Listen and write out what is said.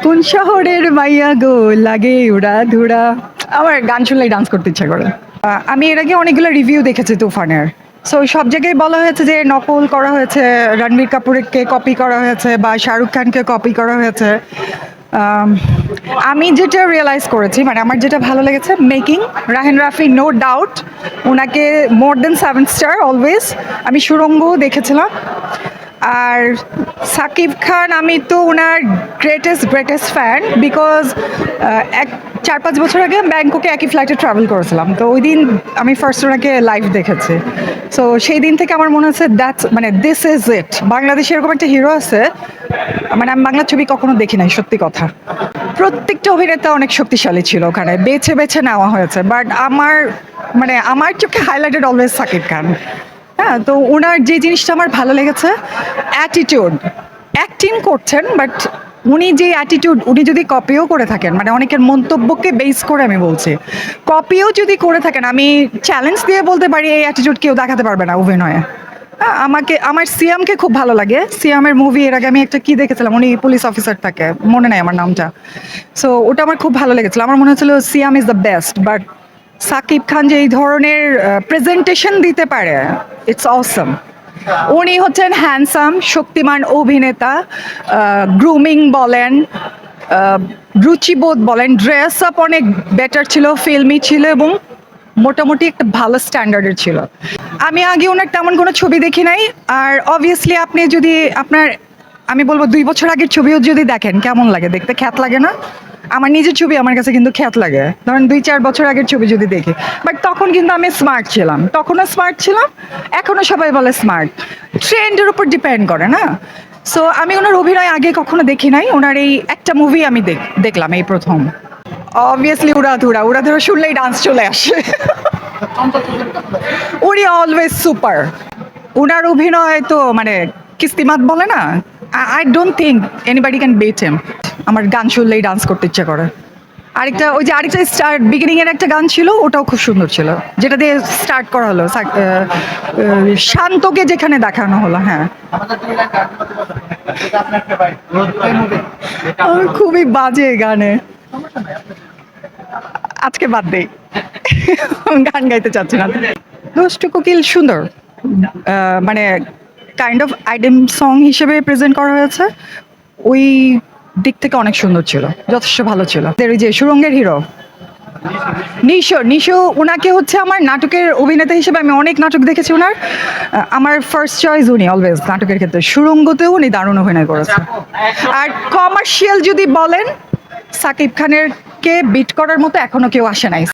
কোন শহরের মাইয়া গো লাগে উড়া ধুরা। আমার গান শুনলেই ডান্স করতে ইচ্ছা করে। আমি এর আগে অনেকগুলো রিভিউ দেখেছি তুফানের। সো সব জায়গায় বলা হয়েছে যে নকল করা হয়েছে, রণবীর কাপুরকে কপি করা হয়েছে বা শাহরুখ খানকে কপি করা হয়েছে। আম, আমি যেটা রিয়েলাইজ করেছি, মানে আমার যেটা ভালো লেগেছে, মেকিং রাহেন রাফি নো ডাউট, ওনাকে মোর দেন 7 স্টার অলওয়েজ। আমি সুড়ঙ্গও দেখেছিলাম। আর সাকিব খান, আমি তো ওনার গ্রেটেস্ট ফ্যান, বিকজ এক 4-5 বছর আগে ব্যাংককে একই ফ্লাইটে ট্রাভেল করেছিলাম, তো ওই দিন আমি ফার্স্ট ওনাকে লাইভ দেখেছি। সো সেই দিন থেকে আমার মনে হচ্ছে মানে দিস ইজ ইট। বাংলাদেশে এরকম একটা হিরো আছে, মানে আমি বাংলা ছবি কখনো দেখি নাই, সত্যি কথা। প্রত্যেকটা অভিনেতা অনেক শক্তিশালী ছিল, ওখানে বেছে বেছে নেওয়া হয়েছে, বাট আমার চোখে হাইলাইটেড অলওয়েজ সাকিব খান। হ্যাঁ, তো ওনার যে জিনিসটা আমার ভালো লেগেছে, অ্যাটিটিউড। অ্যাক্টিং করছেন, বাট উনি যে অ্যাটিটিউড, উনি যদি কপিও করে থাকেন, মানে অনেকের মন্তব্যকে বেস করে আমি বলছি, কপিও যদি করে থাকেন, আমি চ্যালেঞ্জ দিয়ে বলতে পারি এই অ্যাটিটিউড কেউ দেখাতে পারবে না অভিনয়ে। আমার সিয়ামকে খুব ভালো লাগে। সিয়ামের মুভি এর আগে আমি একটা কি দেখেছিলাম, উনি পুলিশ অফিসার থাকে, মনে নাই আমার নামটা। সো ওটা আমার খুব ভালো লেগেছিল, আমার মনে হচ্ছিল Siam is the best. But Shakib Khan যে এই ধরনের প্রেজেন্টেশন দিতে পারে, ইটস অসম। উনি হচ্ছেন হ্যান্ডসাম, শক্তিমান অভিনেতা। গ্রুমিং বলেন, রুচিবোধ বলেন, ড্রেস আপ অনেক বেটার ছিল, ফিল্মি ছিল, এবং মোটামুটি একটা ভালো স্ট্যান্ডার্ডের ছিল। আমি আগে ওনার তেমন কোনো ছবি দেখি নাই। আর অবভিয়াসলি আপনি যদি আমি বলবো 2 বছর আগের ছবিও যদি দেখেন, কেমন লাগে দেখতে? খ্যাত লাগে না? আমার নিজের ছবি আমার কাছে কিন্তু খ্যাত লাগে, ধরেন 2-4 বছর আগের ছবি যদি দেখি। বাট তখন কিন্তু আমি স্মার্ট ছিলাম, তখনও স্মার্ট ছিলাম, এখনও সবাই বলে স্মার্ট। ট্রেন্ডের উপর ডিপেন্ড করে না? সো আমি ওনার অভিনয় আগে কখনো দেখি নাই, ওনার এই একটা মুভি আমি দেখলাম এই প্রথম। অবভিয়াসলি উড়াধুরা। উড়াধুরা শুনলেই ডান্স চলে আসে। উনি অলওয়েজ সুপার। উনার অভিনয় তো মানে কিস্তিমাত বলে না, I don't think anybody can beat him. আমার গান শুনলেই ডান্স করতে ইচ্ছা করে। আরেকটা স্টার্ট বিগিনিং এর একটা গান ছিল, ওটাও খুব সুন্দর ছিল, যেটা দিয়ে স্টার্ট করা হলো, শান্তকে যেখানে দেখানো হলো। হ্যাঁ, আমার খুবই বাজে গানে, আজকে বাদ দেই, গান গাইতে চাচ্ছি না। দুষ্টু কোকিল সুন্দর, মানে কাইন্ড অফ আইটেম সং হিসেবে প্রেজেন্ট করা হয়েছে, ওই দিক থেকে অনেক সুন্দর ছিল, যথেষ্ট ভালো ছিল। ওই যে সুরঙ্গের হিরো নিশো, ওনাকে হচ্ছে আমার নাটকের অভিনেতা হিসেবে আমি অনেক নাটক দেখেছি ওনার। আমার ফার্স্ট চয়েস উনি অলওয়েজ নাটকের ক্ষেত্রে। সুরঙ্গতেও উনি দারুণ অভিনয় করেছে। আর কমার্শিয়াল যদি বলেন, সাকিব খানের কে বিট করার মতো এখনো কেউ আসে নাই।